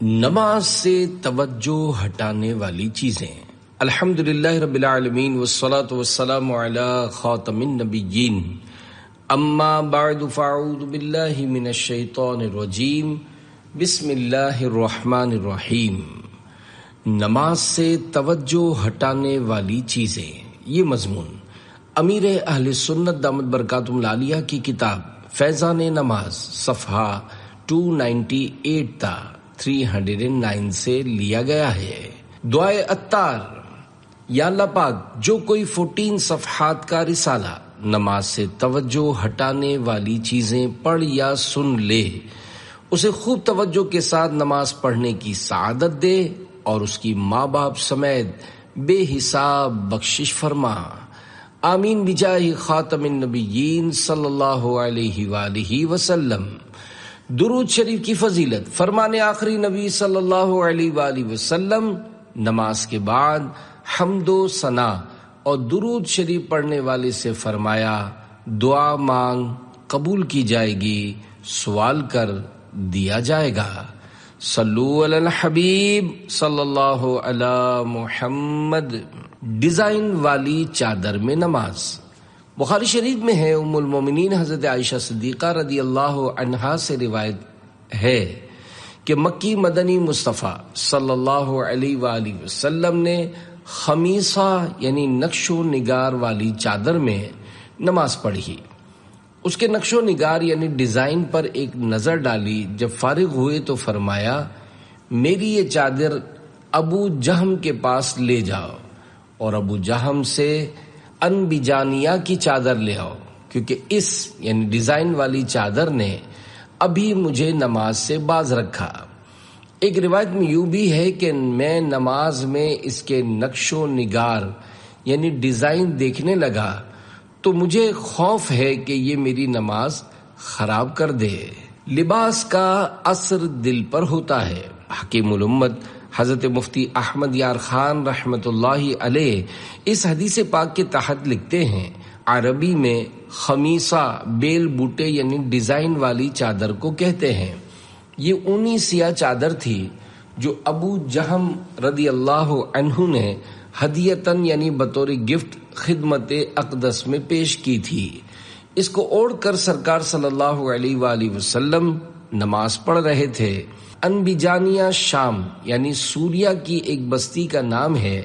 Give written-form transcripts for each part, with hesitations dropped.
نماز سے توجہ ہٹانے والی چیزیں۔ الحمدللہ رب العالمین والصلاة والسلام علی خاتم النبیین، اما بعد فاعوذ باللہ من الشیطان الرجیم، بسم اللہ الرحمن الرحیم۔ نماز سے توجہ ہٹانے والی چیزیں، یہ مضمون امیر اہل سنت دامت برکاتہم العالیہ کی کتاب فیضان نماز صفحہ 298 تا 309 سے لیا گیا ہے۔ دعائے عطار: یا اللہ پاک، جو کوئی 14 صفحات کا رسالہ نماز سے توجہ ہٹانے والی چیزیں پڑھ یا سن لے، اسے خوب توجہ کے ساتھ نماز پڑھنے کی سعادت دے اور اس کی ماں باپ سمیت بے حساب بخشش فرما، آمین بجاہ خاتم النبیین صلی اللہ علیہ وآلہ وسلم۔ درود شریف کی فضیلت: فرمان آخری نبی صلی اللہ علیہ وآلہ وسلم، نماز کے بعد حمد و ثنا اور درود شریف پڑھنے والے سے فرمایا، دعا مانگ قبول کی جائے گی، سوال کر دیا جائے گا۔ صلو علی الحبیب صلی اللہ علی محمد۔ ڈیزائن والی چادر میں نماز۔ بخاری شریف میں ہے، ام المومنین حضرت عائشہ صدیقہ رضی اللہ عنہا سے روایت ہے کہ مکی مدنی مصطفیٰ صلی اللہ علیہ وآلہ وسلم نے خمیصہ یعنی نقش و نگار والی چادر میں نماز پڑھی۔ اس کے نقش و نگار یعنی ڈیزائن پر ایک نظر ڈالی، جب فارغ ہوئے تو فرمایا، میری یہ چادر ابو جہم کے پاس لے جاؤ اور ابو جہم سے انبجانیہ کی چادر لے آؤ، کیونکہ اس یعنی ڈیزائن والی چادر نے ابھی مجھے نماز سے باز رکھا۔ ایک روایت میں یوں بھی ہے کہ میں نماز میں اس کے نقش و نگار یعنی ڈیزائن دیکھنے لگا تو مجھے خوف ہے کہ یہ میری نماز خراب کر دے۔ لباس کا اثر دل پر ہوتا ہے۔ حکیم الامت حضرت مفتی احمد یار خان رحمت اللہ علیہ اس حدیث پاک کے تحت لکھتے ہیں، عربی میں خمیصہ بیل بوٹے یعنی ڈیزائن والی چادر کو کہتے ہیں۔ یہ اونی سیاہ چادر تھی جو ابو جہم رضی اللہ عنہ نے ہدیتاً یعنی بطور گفٹ خدمت اقدس میں پیش کی تھی۔ اس کو اوڑھ کر سرکار صلی اللہ علیہ وآلہ وسلم نماز پڑھ رہے تھے۔ انبجانیہ شام یعنی سوریا کی ایک بستی کا نام ہے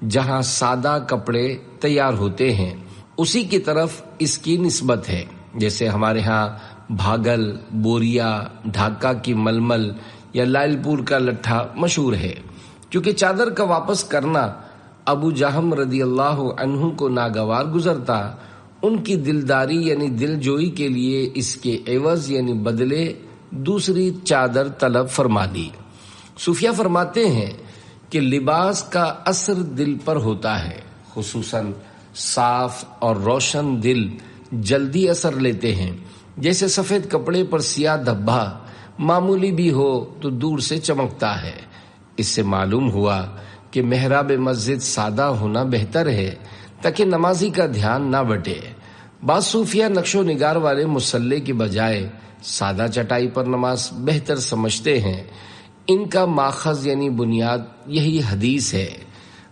جہاں سادہ کپڑے تیار ہوتے ہیں، اسی کی طرف اس کی نسبت ہے۔ جیسے ہمارے ہاں بھاگل، بوریا، ڈھاکہ کی ململ یا لائل پور کا لٹھا مشہور ہے۔ کیونکہ چادر کا واپس کرنا ابو جہم رضی اللہ عنہ کو ناگوار گزرتا، ان کی دلداری یعنی دل جوئی کے لیے اس کے عوض یعنی بدلے دوسری چادر طلب فرما لی۔ صوفیہ فرماتے ہیں کہ لباس کا اثر دل پر ہوتا ہے، خصوصاً صاف اور روشن دل جلدی اثر لیتے ہیں۔ جیسے سفید کپڑے پر سیاہ دھبا معمولی بھی ہو تو دور سے چمکتا ہے۔ اس سے معلوم ہوا کہ محراب مسجد سادہ ہونا بہتر ہے تاکہ نمازی کا دھیان نہ بٹے۔ بعض صوفیہ نقش و نگار والے مصلی کے بجائے سادہ چٹائی پر نماز بہتر سمجھتے ہیں۔ ان کا ماخذ یعنی بنیاد یہی حدیث ہے۔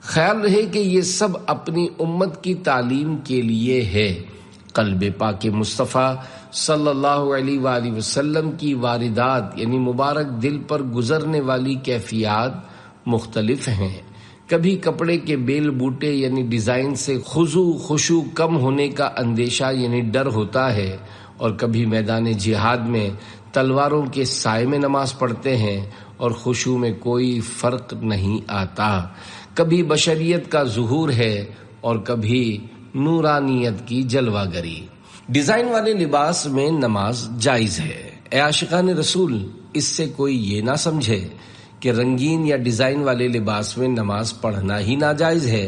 خیال رہے کہ یہ سب اپنی امت کی تعلیم کے لیے ہے۔ قلب پاک مصطفیٰ صلی اللہ علیہ وآلہ وسلم کی واردات یعنی مبارک دل پر گزرنے والی کیفیات مختلف ہیں۔ کبھی کپڑے کے بیل بوٹے یعنی ڈیزائن سے خشوع کم ہونے کا اندیشہ یعنی ڈر ہوتا ہے، اور کبھی میدان جہاد میں تلواروں کے سائے میں نماز پڑھتے ہیں اور خشوع میں کوئی فرق نہیں آتا۔ کبھی بشریت کا ظہور ہے اور کبھی نورانیت کی جلوہ گری۔ ڈیزائن والے لباس میں نماز جائز ہے۔ اے عاشقان رسول، اس سے کوئی یہ نہ سمجھے کہ رنگین یا ڈیزائن والے لباس میں نماز پڑھنا ہی ناجائز ہے۔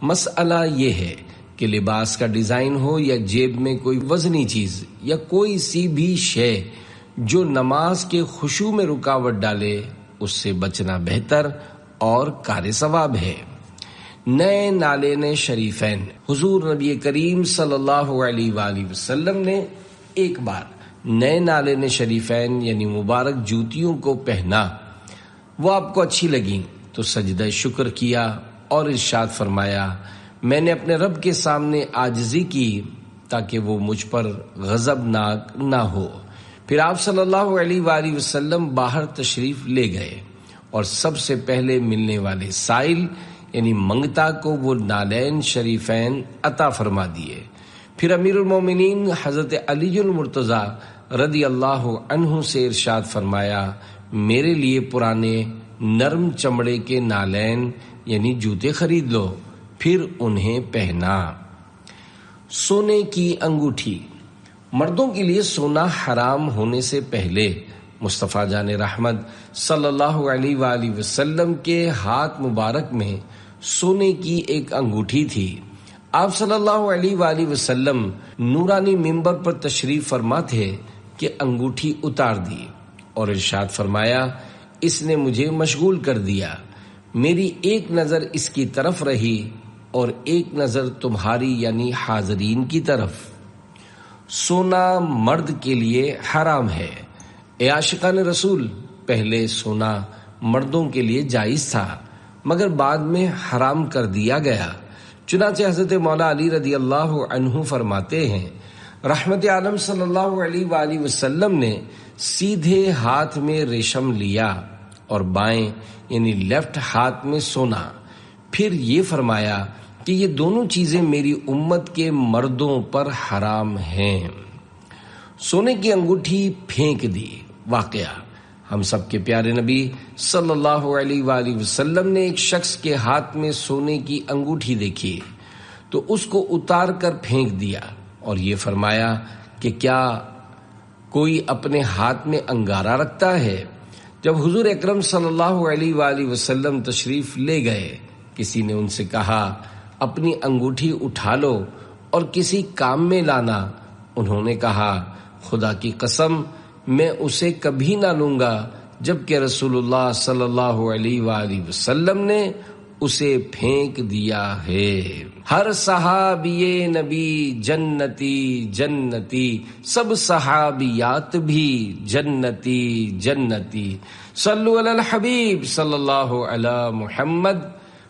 مسئلہ یہ ہے کہ لباس کا ڈیزائن ہو یا جیب میں کوئی وزنی چیز یا کوئی سی بھی شے جو نماز کے خشوع میں رکاوٹ ڈالے، اس سے بچنا بہتر اور کار ثواب ہے۔ نئے نالین شریفین: حضور نبی کریم صلی اللہ علیہ وآلہ وسلم نے ایک بار نئے نالین شریفین یعنی مبارک جوتیوں کو پہنا وہ آپ کو اچھی لگیں تو سجدہ شکر کیا اور ارشاد فرمایا میں نے اپنے رب کے سامنے عاجزی کی تاکہ وہ مجھ پر غضبناک نہ ہو۔ پھر آپ صلی اللہ علیہ وآلہ وسلم باہر تشریف لے گئے اور سب سے پہلے ملنے والے سائل یعنی منگتا کو وہ نالین شریفین عطا فرما دیے۔ پھر امیر المومنین حضرت علی المرتضیٰ رضی اللہ عنہ سے ارشاد فرمایا میرے لیے پرانے نرم چمڑے کے نالین یعنی جوتے خرید لو، پھر انہیں پہنا۔ سونے کی انگوٹھی۔ مردوں کے لیے سونا حرام ہونے سے پہلے مصطفیٰ جان رحمت صلی اللہ علیہ وآلہ وسلم کے ہاتھ مبارک میں سونے کی ایک انگوٹھی تھی۔ آپ صلی اللہ علیہ وآلہ وسلم نورانی منبر پر تشریف فرما تھے کہ انگوٹھی اتار دی اور ارشاد فرمایا اس نے مجھے مشغول کر دیا، میری ایک نظر اس کی طرف رہی اور ایک نظر تمہاری یعنی حاضرین کی طرف۔ سونا مرد کے لیے حرام ہے۔ اے عاشقان رسول، پہلے سونا مردوں کے لیے جائز تھا مگر بعد میں حرام کر دیا گیا۔ چنانچہ حضرت مولا علی رضی اللہ عنہ فرماتے ہیں رحمت عالم صلی اللہ علیہ وآلہ وسلم نے سیدھے ہاتھ میں ریشم لیا اور بائیں یعنی لیفٹ ہاتھ میں سونا، پھر یہ فرمایا کہ یہ دونوں چیزیں میری امت کے مردوں پر حرام ہیں۔ سونے کی انگوٹھی پھینک دی۔ واقعہ، ہم سب کے پیارے نبی صلی اللہ علیہ وآلہ وسلم نے ایک شخص کے ہاتھ میں سونے کی انگوٹھی دیکھی تو اس کو اتار کر پھینک دیا اور یہ فرمایا کہ کیا کوئی اپنے ہاتھ میں انگارہ رکھتا ہے؟ جب حضور اکرم صلی اللہ علیہ وآلہ وسلم تشریف لے گئے، کسی نے ان سے کہا اپنی انگوٹھی اٹھا لو اور کسی کام میں لانا۔ انہوں نے کہا خدا کی قسم میں اسے کبھی نہ لوں گا جبکہ رسول اللہ صلی اللہ علیہ وآلہ وسلم نے اسے پھینک دیا ہے۔ ہر صحابی نبی جنتی جنتی، سب صحابیات بھی جنتی جنتی، صلو علی الحبیب صلی اللہ علی محمد۔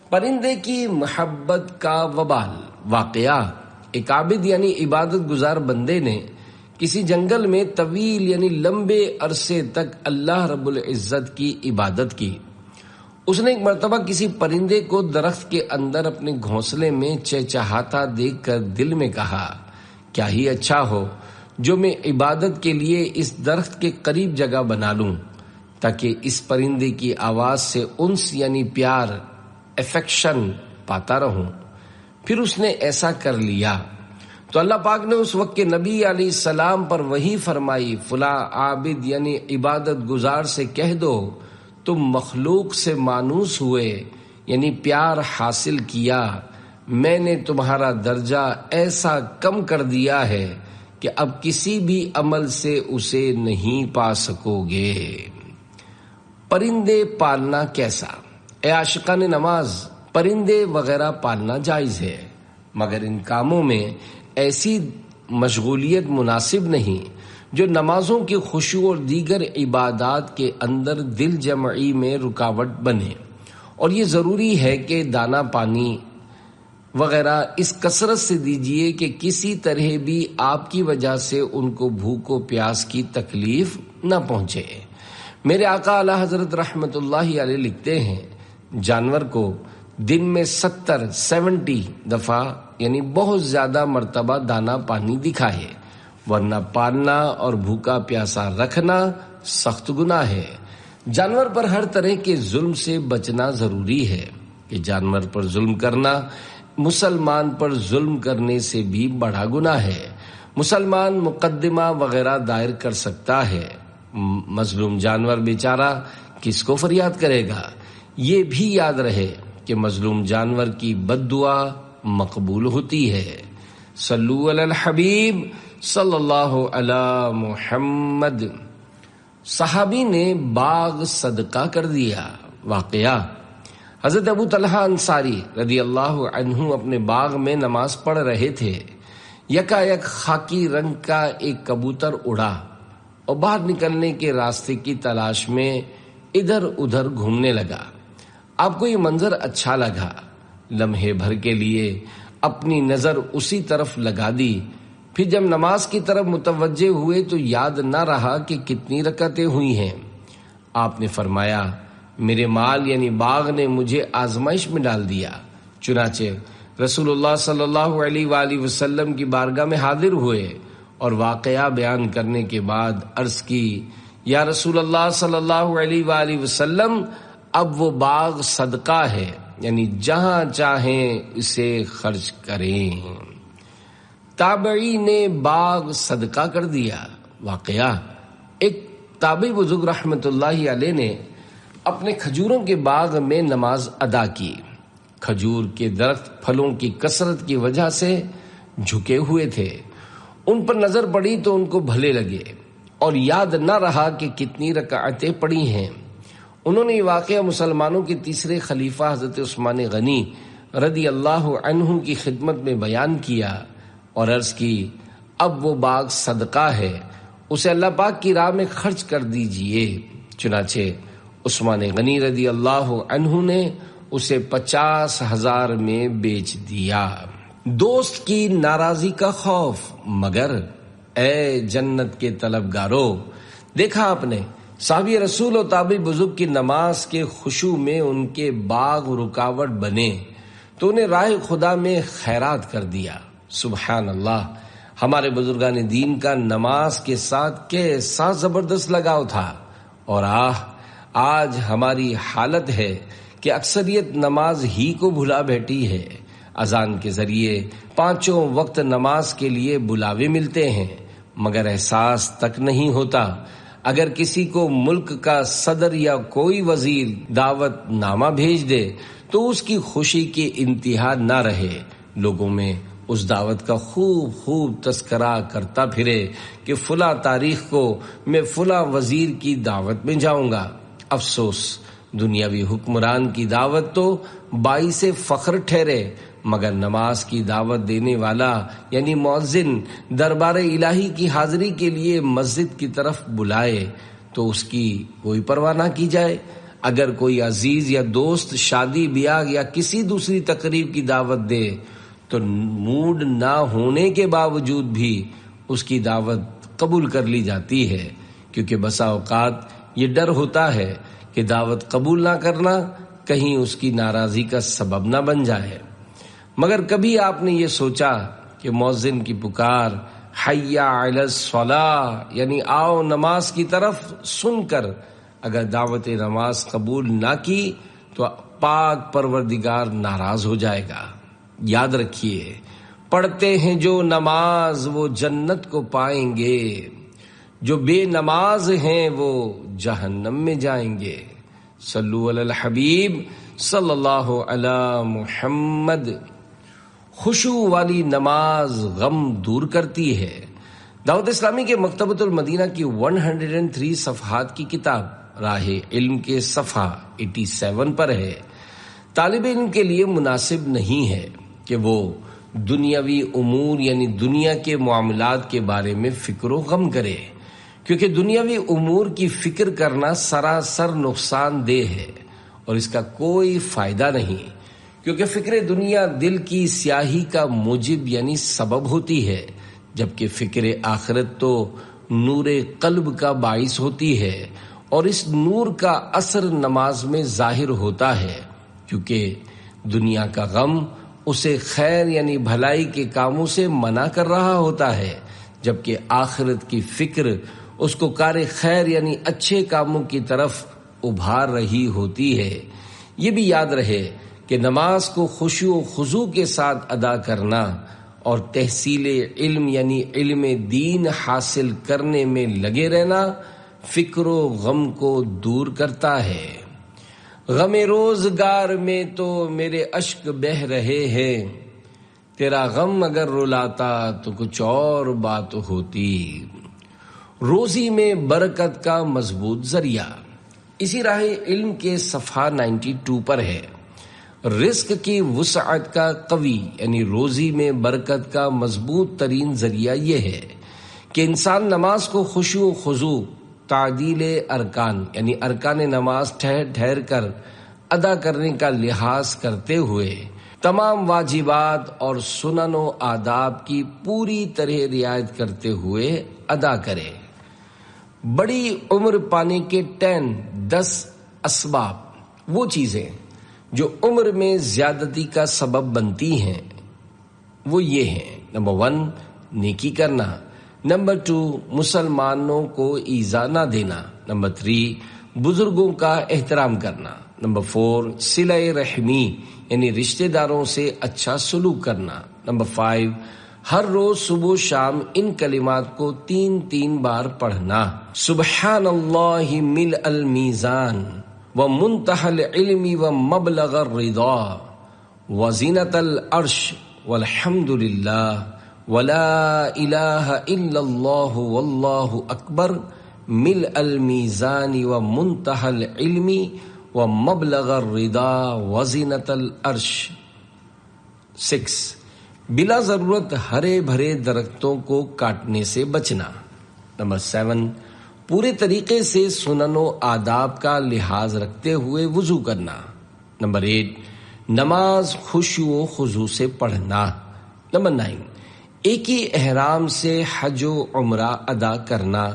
پرندے کی محبت کا وبال۔ واقعہ، ایک عابد یعنی عبادت گزار بندے نے کسی جنگل میں طویل یعنی لمبے عرصے تک اللہ رب العزت کی عبادت کی۔ اس نے ایک مرتبہ کسی پرندے کو درخت کے اندر اپنے گھونسلے میں چہچہاتا دیکھ کر دل میں کہا کیا ہی اچھا ہو جو میں عبادت کے لیے اس درخت کے قریب جگہ بنا لوں تاکہ اس پرندے کی آواز سے انس یعنی پیار افیکشن پاتا رہوں۔ پھر اس نے ایسا کر لیا تو اللہ پاک نے اس وقت کے نبی علیہ السلام پر وحی فرمائی فلاں عابد یعنی عبادت گزار سے کہہ دو تم مخلوق سے مانوس ہوئے یعنی پیار حاصل کیا، میں نے تمہارا درجہ ایسا کم کر دیا ہے کہ اب کسی بھی عمل سے اسے نہیں پا سکو گے۔ پرندے پالنا کیسا؟ اے عاشقان نماز، پرندے وغیرہ پالنا جائز ہے مگر ان کاموں میں ایسی مشغولیت مناسب نہیں جو نمازوں کی خشوع اور دیگر عبادات کے اندر دل جمعی میں رکاوٹ بنے، اور یہ ضروری ہے کہ دانہ پانی وغیرہ اس کثرت سے دیجیے کہ کسی طرح بھی آپ کی وجہ سے ان کو بھوک و پیاس کی تکلیف نہ پہنچے۔ میرے آقا اعلی حضرت رحمت اللہ علیہ لکھتے ہیں جانور کو دن میں 70 دفعہ یعنی بہت زیادہ مرتبہ دانہ پانی دکھائے، ورنہ پالنا اور بھوکا پیاسا رکھنا سخت گناہ ہے۔ جانور پر ہر طرح کے ظلم سے بچنا ضروری ہے کہ جانور پر ظلم کرنا مسلمان پر ظلم کرنے سے بھی بڑا گناہ ہے۔ مسلمان مقدمہ وغیرہ دائر کر سکتا ہے، مظلوم جانور بیچارہ کس کو فریاد کرے گا؟ یہ بھی یاد رہے کہ مظلوم جانور کی بد دعا مقبول ہوتی ہے۔ صلو علی الحبیب صلی اللہ علی محمد۔ صحابی نے باغ صدقہ کر دیا۔ واقعہ، حضرت ابو طلحہ انصاری رضی اللہ عنہ اپنے باغ میں نماز پڑھ رہے تھے، یکا یک خاکی رنگ کا ایک کبوتر اڑا اور باہر نکلنے کے راستے کی تلاش میں ادھر ادھر گھومنے لگا۔ آپ کو یہ منظر اچھا لگا، لمحے بھر کے لیے اپنی نظر اسی طرف لگا دی، پھر جب نماز کی طرف متوجہ ہوئے تو یاد نہ رہا کہ کتنی رکعتیں ہوئی ہیں۔ آپ نے فرمایا میرے مال یعنی باغ نے مجھے آزمائش میں ڈال دیا۔ چنانچہ رسول اللہ صلی اللہ علیہ وآلہ وسلم کی بارگاہ میں حاضر ہوئے اور واقعہ بیان کرنے کے بعد عرض کی یا رسول اللہ صلی اللہ علیہ وآلہ وسلم، اب وہ باغ صدقہ ہے، یعنی جہاں چاہیں اسے خرچ کریں۔ تابعی نے باغ صدقہ کر دیا۔ واقعہ، ایک تابعی بزرگ رحمت اللہ علیہ نے اپنے کھجوروں کے باغ میں نماز ادا کی۔ کھجور کے درخت پھلوں کی کثرت کی وجہ سے جھکے ہوئے تھے، ان پر نظر پڑی تو ان کو بھلے لگے اور یاد نہ رہا کہ کتنی رکعتیں پڑی ہیں۔ انہوں نے یہ واقعہ مسلمانوں کے تیسرے خلیفہ حضرت عثمان غنی رضی اللہ عنہ کی خدمت میں بیان کیا اور عرض کی اب وہ باغ صدقہ ہے، اسے اللہ پاک کی راہ میں خرچ کر دیجئے۔ چنانچہ عثمان غنی رضی اللہ عنہ نے اسے 50,000 میں بیچ دیا۔ دوست کی ناراضی کا خوف، مگر اے جنت کے طلبگارو، دیکھا آپ نے صحابی رسول و تابعی بزرگ کی نماز کے خشوع میں ان کے باغ رکاوٹ بنے تو انہیں راہ خدا میں خیرات کر دیا۔ سبحان اللہ، ہمارے بزرگان دین کا نماز کے ساتھ کیسا زبردست لگاؤ تھا، اور آج ہماری حالت ہے کہ اکثریت نماز ہی کو بھلا بیٹھی ہے۔ اذان کے ذریعے 5 وقت نماز کے لیے بلاوے ملتے ہیں، مگر احساس تک نہیں ہوتا۔ اگر کسی کو ملک کا صدر یا کوئی وزیر دعوت نامہ بھیج دے تو اس کی خوشی کی انتہا نہ رہے، لوگوں میں اس دعوت کا خوب تذکرہ کرتا پھرے کہ فلاں تاریخ کو میں فلاں وزیر کی دعوت میں جاؤں گا۔ افسوس، دنیاوی حکمران کی دعوت تو باعث فخر ٹھہرے، مگر نماز کی دعوت دینے والا یعنی مؤذن دربار الہی کی حاضری کے لیے مسجد کی طرف بلائے تو اس کی کوئی پرواہ نہ کی جائے۔ اگر کوئی عزیز یا دوست شادی بیاہ یا کسی دوسری تقریب کی دعوت دے تو موڈ نہ ہونے کے باوجود بھی اس کی دعوت قبول کر لی جاتی ہے، کیونکہ بسا اوقات یہ ڈر ہوتا ہے کہ دعوت قبول نہ کرنا کہیں اس کی ناراضی کا سبب نہ بن جائے۔ مگر کبھی آپ نے یہ سوچا کہ مؤذن کی پکار حی علی الصلاۃ یعنی آؤ نماز کی طرف سن کر اگر دعوت نماز قبول نہ کی تو پاک پروردگار ناراض ہو جائے گا۔ یاد رکھیے، پڑھتے ہیں جو نماز وہ جنت کو پائیں گے، جو بے نماز ہیں وہ جہنم میں جائیں گے۔ صلو علی الحبیب صلی اللہ علی محمد۔ خشوع والی نماز غم دور کرتی ہے۔ دعوت اسلامی کے مکتبۃ المدینہ کی 103 صفحات کی کتاب راہ علم کے صفحہ 87 پر ہے۔ طالب علم کے لیے مناسب نہیں ہے کہ وہ دنیاوی امور یعنی دنیا کے معاملات کے بارے میں فکر و غم کرے، کیونکہ دنیاوی امور کی فکر کرنا سراسر نقصان دہ ہے اور اس کا کوئی فائدہ نہیں، کیونکہ فکر دنیا دل کی سیاہی کا موجب یعنی سبب ہوتی ہے، جبکہ فکر آخرت تو نور قلب کا باعث ہوتی ہے، اور اس نور کا اثر نماز میں ظاہر ہوتا ہے، کیونکہ دنیا کا غم اسے خیر یعنی بھلائی کے کاموں سے منع کر رہا ہوتا ہے، جبکہ آخرت کی فکر اس کو کار خیر یعنی اچھے کاموں کی طرف ابھار رہی ہوتی ہے۔ یہ بھی یاد رہے کہ نماز کو خشوع و خضوع کے ساتھ ادا کرنا اور تحصیل علم یعنی علم دین حاصل کرنے میں لگے رہنا فکر و غم کو دور کرتا ہے۔ غم روزگار میں تو میرے اشک بہ رہے ہیں، تیرا غم اگر رلاتا تو کچھ اور بات ہوتی۔ روزی میں برکت کا مضبوط ذریعہ، اسی راہ علم کے صفحہ 92 پر ہے۔ رزق کی وسعت کا قوی یعنی روزی میں برکت کا مضبوط ترین ذریعہ یہ ہے کہ انسان نماز کو خشوع و خضوع تعدیل ارکان یعنی ارکان نماز ٹھہر ٹھہر کر ادا کرنے کا لحاظ کرتے ہوئے تمام واجبات اور سنن و آداب کی پوری طرح رعایت کرتے ہوئے ادا کرے۔ بڑی عمر پانے کے 10 اسباب وہ چیزیں جو عمر میں زیادتی کا سبب بنتی ہیں وہ یہ ہیں: نمبر 1 نیکی کرنا، نمبر 2 مسلمانوں کو ایذا نہ دینا، نمبر 3 بزرگوں کا احترام کرنا، نمبر 4 صلہ رحمی یعنی رشتہ داروں سے اچھا سلوک کرنا، نمبر 5 ہر روز صبح و شام ان کلمات کو 3 بار پڑھنا: سبحان اللہ ملء المیزان ومنتہى العلم ومبلغ الرضا وزینۃ العرش والحمد للہ ولا الہ الا اللہ واللہ اکبر ملء المیزان ومنتہى العلم ومبلغ الرضا وزینۃ العرش۔ 6 بلا ضرورت ہرے بھرے درختوں کو کاٹنے سے بچنا۔ نمبر 7 پورے طریقے سے سنن و آداب کا لحاظ رکھتے ہوئے وضو کرنا۔ نمبر 8 نماز خشوع و خضوع سے پڑھنا۔ نمبر 9 ایک ہی احرام سے حج و عمرہ ادا کرنا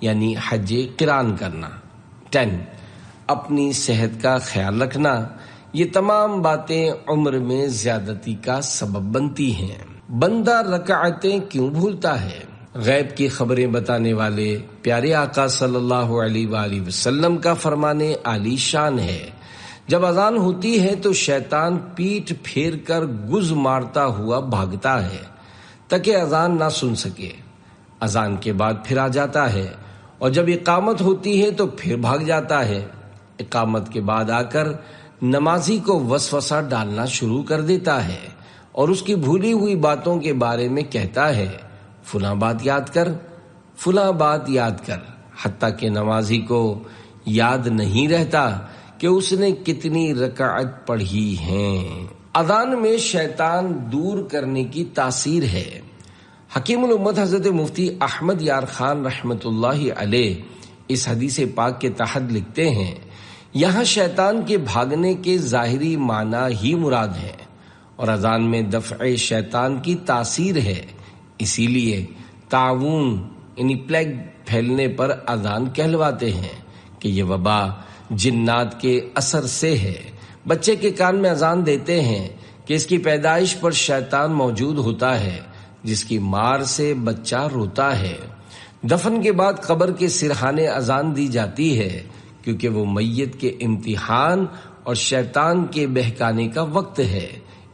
یعنی حج قران کرنا۔ 10 اپنی صحت کا خیال رکھنا۔ یہ تمام باتیں عمر میں زیادتی کا سبب بنتی ہیں۔ بندہ رکعتیں کیوں بھولتا ہے؟ غیب کی خبریں بتانے والے پیارے آقا صلی اللہ علیہ وآلہ وسلم کا فرمانے عالی شان ہے، جب اذان ہوتی ہے تو شیطان پیٹھ پھیر کر گز مارتا ہوا بھاگتا ہے تاکہ اذان نہ سن سکے۔ اذان کے بعد پھر آ جاتا ہے اور جب اقامت ہوتی ہے تو پھر بھاگ جاتا ہے۔ اقامت کے بعد آ کر نمازی کو وسوسہ ڈالنا شروع کر دیتا ہے اور اس کی بھولی ہوئی باتوں کے بارے میں کہتا ہے فلاں بات یاد کر، فلاں بات یاد کر، حتیٰ کہ نمازی کو یاد نہیں رہتا کہ اس نے کتنی رکعت پڑھی ہیں۔ اذان میں شیطان دور کرنے کی تاثیر ہے۔ حکیم الامت حضرت مفتی احمد یار خان رحمۃ اللہ علیہ اس حدیث پاک کے تحت لکھتے ہیں، یہاں شیطان کے بھاگنے کے ظاہری معنی ہی مراد ہے اور اذان میں دفع شیطان کی تاثیر ہے، اسی لیے تعاون یعنی پلیگ پھیلنے پر اذان کہلواتے ہیں کہ یہ وبا جنات کے اثر سے ہے۔ بچے کے کان میں اذان دیتے ہیں کہ اس کی پیدائش پر شیطان موجود ہوتا ہے جس کی مار سے بچہ روتا ہے۔ دفن کے بعد قبر کے سرحانے اذان دی جاتی ہے کیونکہ وہ میت کے امتحان اور شیطان کے بہکانے کا وقت ہے۔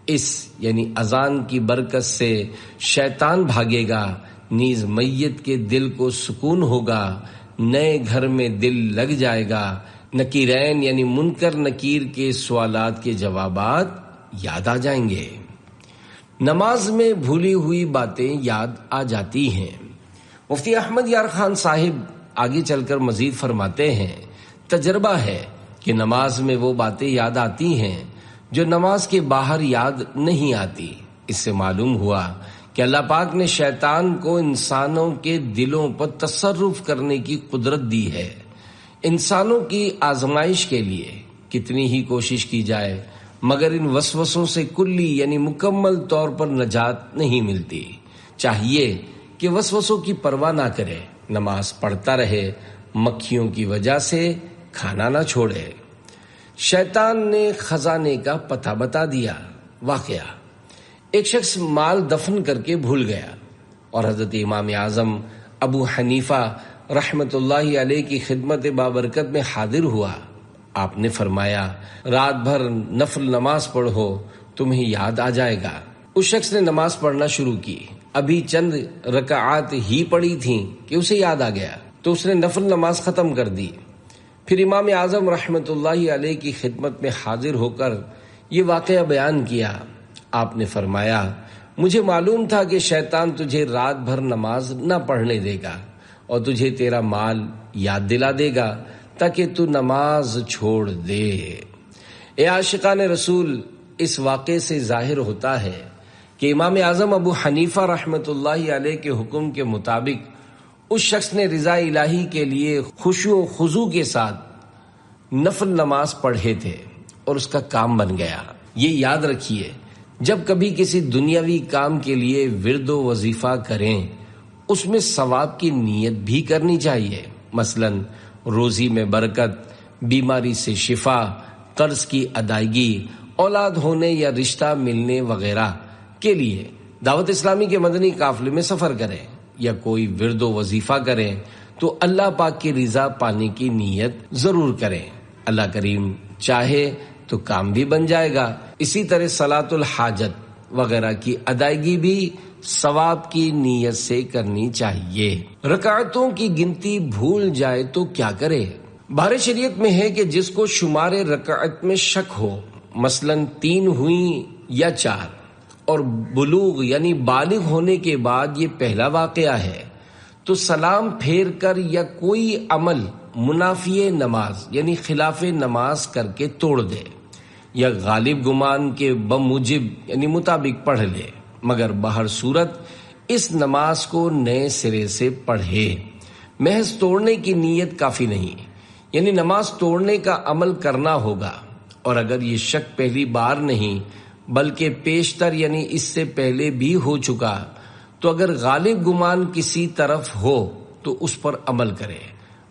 اس یعنی اذان کی برکت سے شیطان بھاگے گا، نیز میت کے دل کو سکون ہوگا، نئے گھر میں دل لگ جائے گا، نکیرین یعنی منکر نکیر کے سوالات کے جوابات یاد آ جائیں گے، نماز میں بھولی ہوئی باتیں یاد آ جاتی ہیں۔ مفتی احمد یار خان صاحب آگے چل کر مزید فرماتے ہیں، تجربہ ہے کہ نماز میں وہ باتیں یاد آتی ہیں جو نماز کے باہر یاد نہیں آتی۔ اس سے معلوم ہوا کہ اللہ پاک نے شیطان کو انسانوں کے دلوں پر تصرف کرنے کی قدرت دی ہے۔ انسانوں کی آزمائش کے لیے کتنی ہی کوشش کی جائے مگر ان وسوسوں سے کلی یعنی مکمل طور پر نجات نہیں ملتی۔ چاہیے کہ وسوسوں کی پرواہ نہ کرے، نماز پڑھتا رہے، مکھیوں کی وجہ سے کھانا نہ چھوڑے۔ شیطان نے خزانے کا پتہ بتا دیا۔ واقعہ: ایک شخص مال دفن کر کے بھول گیا اور حضرت امام اعظم ابو حنیفہ رحمت اللہ علیہ کی خدمت بابرکت میں حاضر ہوا۔ آپ نے فرمایا رات بھر نفل نماز پڑھو، تمہیں یاد آ جائے گا۔ اس شخص نے نماز پڑھنا شروع کی، ابھی چند رکعات ہی پڑھی تھیں کہ اسے یاد آ گیا تو اس نے نفل نماز ختم کر دی۔ پھر امام اعظم رحمت اللہ علیہ کی خدمت میں حاضر ہو کر یہ واقعہ بیان کیا۔ آپ نے فرمایا مجھے معلوم تھا کہ شیطان تجھے رات بھر نماز نہ پڑھنے دے گا اور تجھے تیرا مال یاد دلا دے گا تاکہ تو نماز چھوڑ دے۔ اے عاشقان رسول، اس واقعے سے ظاہر ہوتا ہے کہ امام اعظم ابو حنیفہ رحمت اللہ علیہ کے حکم کے مطابق اس شخص نے رضا الہی کے لیے خشوع و خضوع کے ساتھ نفل نماز پڑھے تھے اور اس کا کام بن گیا۔ یہ یاد رکھیے، جب کبھی کسی دنیاوی کام کے لیے ورد و وظیفہ کریں اس میں ثواب کی نیت بھی کرنی چاہیے، مثلا روزی میں برکت، بیماری سے شفا، قرض کی ادائیگی، اولاد ہونے یا رشتہ ملنے وغیرہ کے لیے دعوت اسلامی کے مدنی قافلے میں سفر کریں یا کوئی ورد و وظیفہ کریں تو اللہ پاک کی رضا پانے کی نیت ضرور کریں۔ اللہ کریم چاہے تو کام بھی بن جائے گا۔ اسی طرح صلاۃ الحاجت وغیرہ کی ادائیگی بھی ثواب کی نیت سے کرنی چاہیے۔ رکعتوں کی گنتی بھول جائے تو کیا کرے؟ بحر شریعت میں ہے کہ جس کو شمار رکعت میں شک ہو، مثلا 3 ہوئیں یا 4، اور بلوغ یعنی بالغ ہونے کے بعد یہ پہلا واقعہ ہے، تو سلام پھیر کر یا کوئی عمل منافی نماز یعنی خلاف نماز کر کے توڑ دے، یا غالب گمان کے بموجب یعنی مطابق پڑھ لے، مگر بہر صورت اس نماز کو نئے سرے سے پڑھے۔ محض توڑنے کی نیت کافی نہیں، یعنی نماز توڑنے کا عمل کرنا ہوگا، اور اگر یہ شک پہلی بار نہیں بلکہ پیشتر یعنی اس سے پہلے بھی ہو چکا، تو اگر غالب گمان کسی طرف ہو تو اس پر عمل کرے،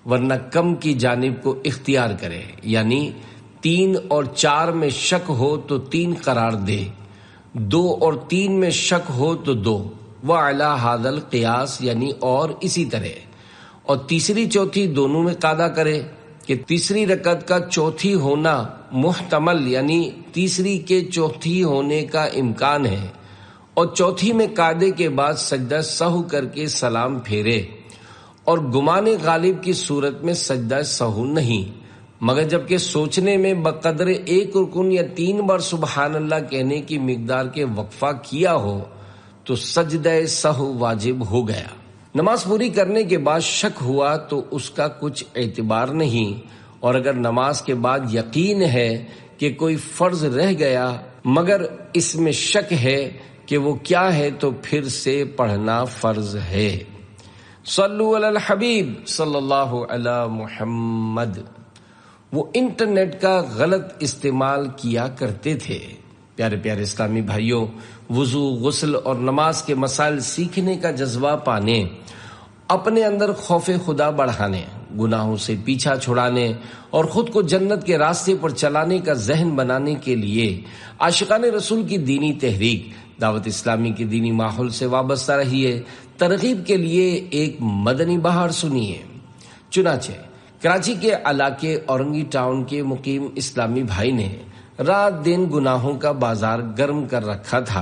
ورنہ کم کی جانب کو اختیار کرے، یعنی 3 اور 4 میں شک ہو تو 3 قرار دے، 2 اور 3 میں شک ہو تو 2، وعلی ھذا القیاس یعنی اور اسی طرح، اور تیسری چوتھی دونوں میں قاعدہ کرے کہ تیسری رکعت کا چوتھی ہونا محتمل یعنی تیسری کے چوتھی ہونے کا امکان ہے، اور چوتھی میں قاعدے کے بعد سجدہ سہو کر کے سلام پھیرے، اور گمان غالب کی صورت میں سجدہ سہو نہیں، مگر جبکہ سوچنے میں بقدر 1 رکن یا 3 بار سبحان اللہ کہنے کی مقدار کے وقفہ کیا ہو تو سجدہ سہو واجب ہو گیا۔ نماز پوری کرنے کے بعد شک ہوا تو اس کا کچھ اعتبار نہیں، اور اگر نماز کے بعد یقین ہے کہ کوئی فرض رہ گیا مگر اس میں شک ہے کہ وہ کیا ہے تو پھر سے پڑھنا فرض ہے۔ صلو علی الحبیب صلی اللہ علی محمد۔ وہ انٹرنیٹ کا غلط استعمال کیا کرتے تھے۔ پیارے پیارے اسلامی بھائیوں، وضو، غسل اور نماز کے مسائل سیکھنے کا جذبہ پانے، اپنے اندر خوف خدا بڑھانے، گناہوں سے پیچھا چھڑانے اور خود کو جنت کے راستے پر چلانے کا ذہن بنانے کے لیے عاشقان رسول کی دینی تحریک دعوت اسلامی کے دینی ماحول سے وابستہ رہیے۔ ترغیب کے لیے ایک مدنی بہار سنیے۔ چنانچہ کراچی کے علاقے اورنگی ٹاؤن کے مقیم اسلامی بھائی نے رات دن گناہوں کا بازار گرم کر رکھا تھا۔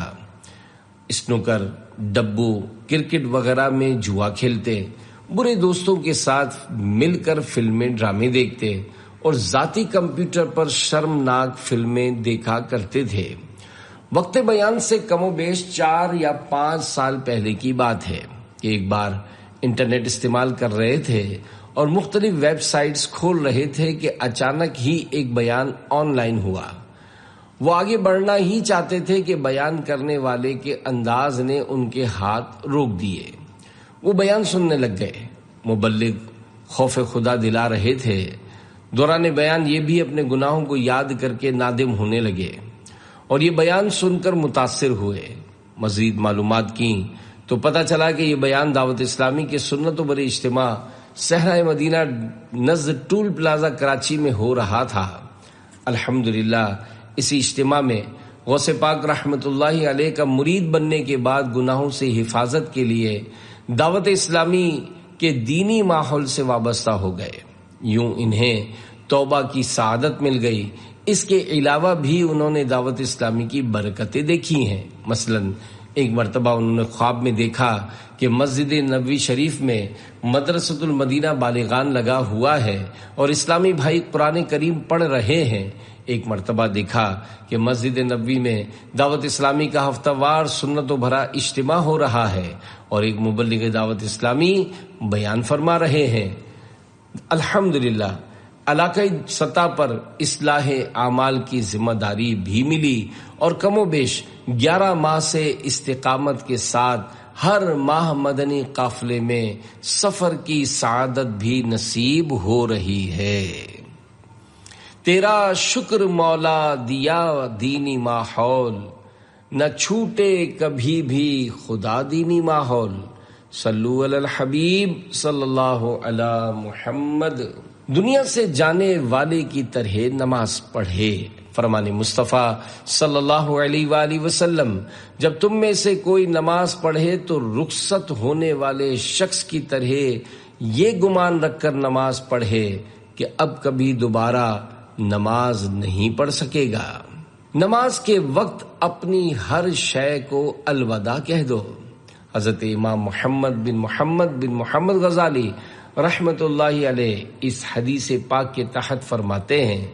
اسنوکر، ڈبو، کرکٹ وغیرہ میں جوا کھیلتے، برے دوستوں کے ساتھ مل کر فلمیں ڈرامے دیکھتے اور ذاتی کمپیوٹر پر شرمناک فلمیں دیکھا کرتے تھے۔ وقت بیان سے کم و بیش 4 یا 5 سال پہلے کی بات ہے کہ ایک بار انٹرنیٹ استعمال کر رہے تھے اور مختلف ویب سائٹس کھول رہے تھے کہ اچانک ہی ایک بیان آن لائن ہوا۔ وہ آگے بڑھنا ہی چاہتے تھے کہ بیان کرنے والے کے انداز نے ان کے ہاتھ روک دیے۔ وہ بیان سننے لگ گئے۔ مبلغ خوف خدا دلا رہے تھے۔ دوران بیان یہ بھی اپنے گناہوں کو یاد کر کے نادم ہونے لگے اور یہ بیان سن کر متاثر ہوئے۔ مزید معلومات کی تو پتہ چلا کہ یہ بیان دعوت اسلامی کے سنت و بر اجتماع صحرائے مدینہ نزد ٹول پلازا کراچی میں ہو رہا تھا۔ الحمدللہ اسی اجتماع میں غوث پاک رحمت اللہ علیہ کا مرید بننے کے بعد گناہوں سے حفاظت کے لیے دعوت اسلامی کے دینی ماحول سے وابستہ ہو گئے۔ یوں انہیں توبہ کی سعادت مل گئی۔ اس کے علاوہ بھی انہوں نے دعوت اسلامی کی برکتیں دیکھی ہیں۔ مثلا ایک مرتبہ انہوں نے خواب میں دیکھا کہ مسجد نبوی شریف میں مدرسۃ المدینہ بالغان لگا ہوا ہے اور اسلامی بھائی قرآن کریم پڑھ رہے ہیں۔ ایک مرتبہ دیکھا کہ مسجد نبوی میں دعوت اسلامی کا ہفتہ وار سنت و بھرا اجتماع ہو رہا ہے اور ایک مبلغ دعوت اسلامی بیان فرما رہے ہیں۔ الحمدللہ علاقائی سطح پر اصلاح اعمال کی ذمہ داری بھی ملی اور کم و بیش 11 ماہ سے استقامت کے ساتھ ہر ماہ مدنی قافلے میں سفر کی سعادت بھی نصیب ہو رہی ہے۔ تیرا شکر مولا دیا دینی ماحول، نہ چھوٹے کبھی بھی خدا دینی ماحول۔ صلو علی الحبیب صلی اللہ علی محمد۔ دنیا سے جانے والے کی طرح نماز پڑھے۔ فرمان مصطفیٰ صلی اللہ علیہ وآلہ وسلم، جب تم میں سے کوئی نماز پڑھے تو رخصت ہونے والے شخص کی طرح یہ گمان رکھ کر نماز پڑھے کہ اب کبھی دوبارہ نماز نہیں پڑھ سکے گا۔ نماز کے وقت اپنی ہر شے کو الوداع کہہ دو۔ حضرت امام محمد بن محمد غزالی رحمت اللہ علیہ اس حدیث پاک کے تحت فرماتے ہیں،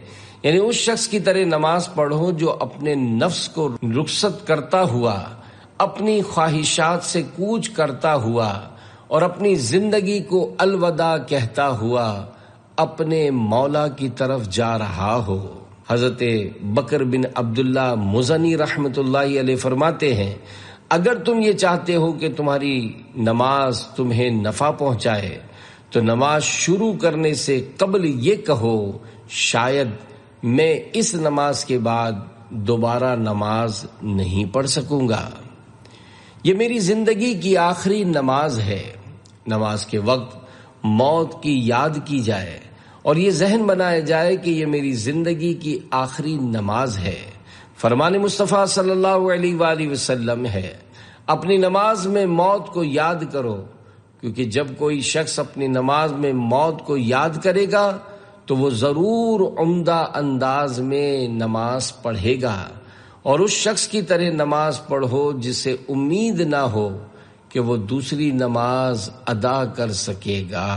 یعنی اس شخص کی طرح نماز پڑھو جو اپنے نفس کو رخصت کرتا ہوا، اپنی خواہشات سے کوچ کرتا ہوا اور اپنی زندگی کو الوداع کہتا ہوا اپنے مولا کی طرف جا رہا ہو۔ حضرت بکر بن عبداللہ مزنی رحمت اللہ علیہ فرماتے ہیں، اگر تم یہ چاہتے ہو کہ تمہاری نماز تمہیں نفع پہنچائے تو نماز شروع کرنے سے قبل یہ کہو، شاید میں اس نماز کے بعد دوبارہ نماز نہیں پڑھ سکوں گا۔ یہ میری زندگی کی آخری نماز ہے۔ نماز کے وقت موت کی یاد کی جائے اور یہ ذہن بنایا جائے کہ یہ میری زندگی کی آخری نماز ہے۔ فرمان مصطفیٰ صلی اللہ علیہ وآلہ وسلم ہے، اپنی نماز میں موت کو یاد کرو، کیونکہ جب کوئی شخص اپنی نماز میں موت کو یاد کرے گا تو وہ ضرور عمدہ انداز میں نماز پڑھے گا، اور اس شخص کی طرح نماز پڑھو جسے امید نہ ہو کہ وہ دوسری نماز ادا کر سکے گا۔